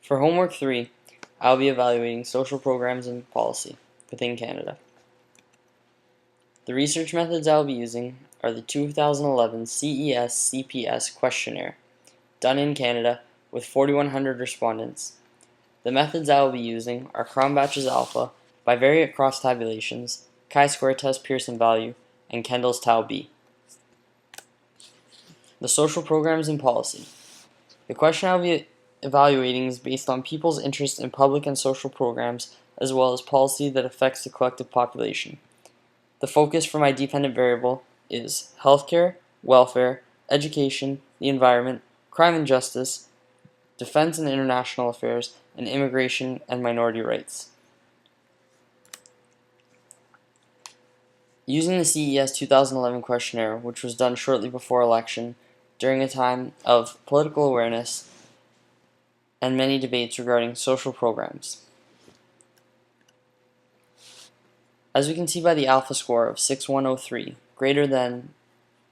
For homework 3, I'll be evaluating social programs and policy within Canada. The research methods I'll be using are the 2011 CES-CPS questionnaire, done in Canada with 4,100 respondents. The methods I will be using are Cronbach's alpha, bivariate cross-tabulations, chi-square test Pearson value, and Kendall's tau b. The social programs and policy. The question I will be evaluating is based on people's interest in public and social programs, as well as policy that affects the collective population. The focus for my dependent variable is healthcare, welfare, education, the environment, crime and justice, defense and international affairs, and immigration and minority rights. Using the CES 2011 questionnaire, which was done shortly before election, during a time of political awareness and many debates regarding social programs. As we can see by the alpha score of 6103, greater than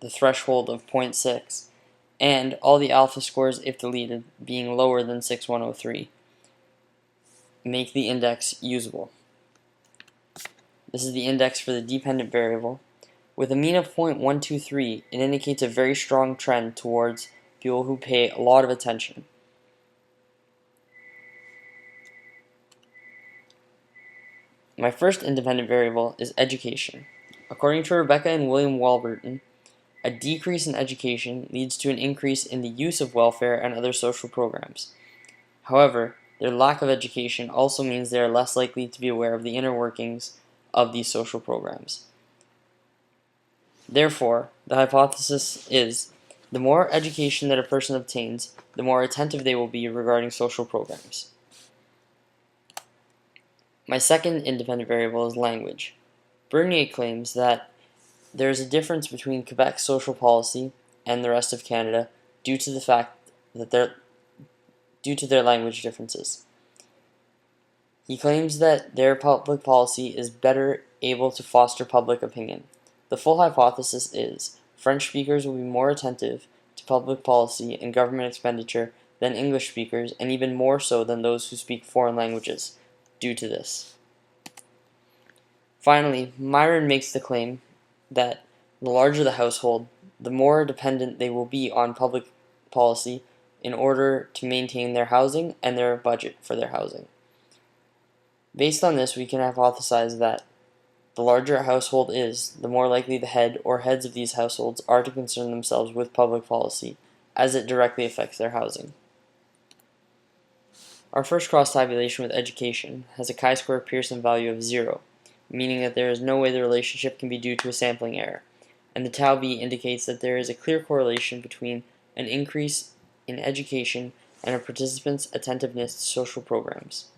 the threshold of 0.6, and all the alpha scores, if deleted, being lower than 6103, make the index usable. This is the index for the dependent variable. With a mean of 0.123, it indicates a very strong trend towards people who pay a lot of attention. My first independent variable is education. According to Rebecca and William Walberton, a decrease in education leads to an increase in the use of welfare and other social programs. However, their lack of education also means they are less likely to be aware of the inner workings of these social programs. Therefore, the hypothesis is the more education that a person obtains, the more attentive they will be regarding social programs. My second independent variable is language. Bernier claims that there is a difference between Quebec's social policy and the rest of Canada due to the fact that their language differences. He claims that their public policy is better able to foster public opinion. The full hypothesis is French speakers will be more attentive to public policy and government expenditure than English speakers, and even more so than those who speak foreign languages, due to this. Finally, Myron makes the claim that the larger the household, the more dependent they will be on public policy in order to maintain their housing and their budget for their housing. Based on this, we can hypothesize that the larger a household is, the more likely the head or heads of these households are to concern themselves with public policy, as it directly affects their housing. Our first cross-tabulation with education has a chi-square Pearson value of 0, meaning that there is no way the relationship can be due to a sampling error, and the tau b indicates that there is a clear correlation between an increase in education and a participant's attentiveness to social programs.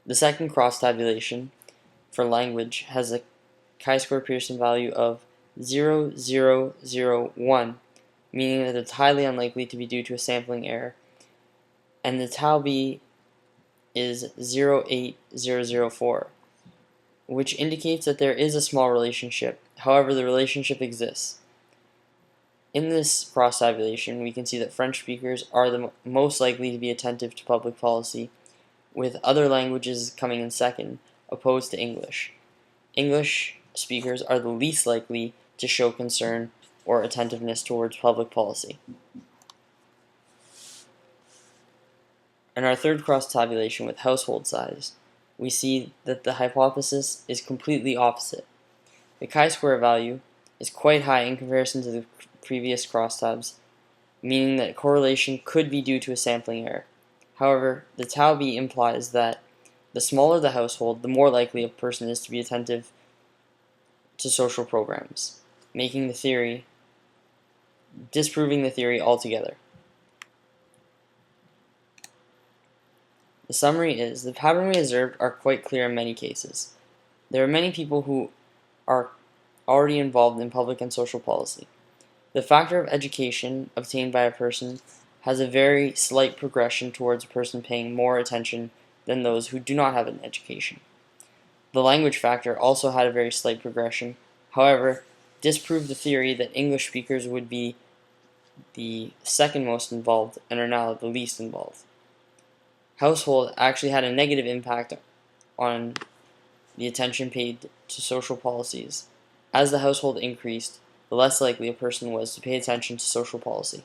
The second cross-tabulation for language has a chi-square Pearson value of 0.001, meaning that it's highly unlikely to be due to a sampling error, and the tau b is 0.8004, which indicates that there is a small relationship. However, the relationship exists. In this cross-tabulation, we can see that French speakers are the most likely to be attentive to public policy, with other languages coming in second, opposed to English. English speakers are the least likely to show concern or attentiveness towards public policy. In our third cross-tabulation with household size, we see that the hypothesis is completely opposite. The chi-square value is quite high in comparison to the previous crosstabs, meaning that correlation could be due to a sampling error. However, the tau b implies that the smaller the household, the more likely a person is to be attentive to social programs, disproving the theory altogether. The summary is, the pattern we observed are quite clear in many cases. There are many people who are already involved in public and social policy. The factor of education obtained by a person has a very slight progression towards a person paying more attention than those who do not have an education. The language factor also had a very slight progression, however, disproved the theory that English speakers would be the second most involved and are now the least involved. Household actually had a negative impact on the attention paid to social policies. As the household increased, the less likely a person was to pay attention to social policy.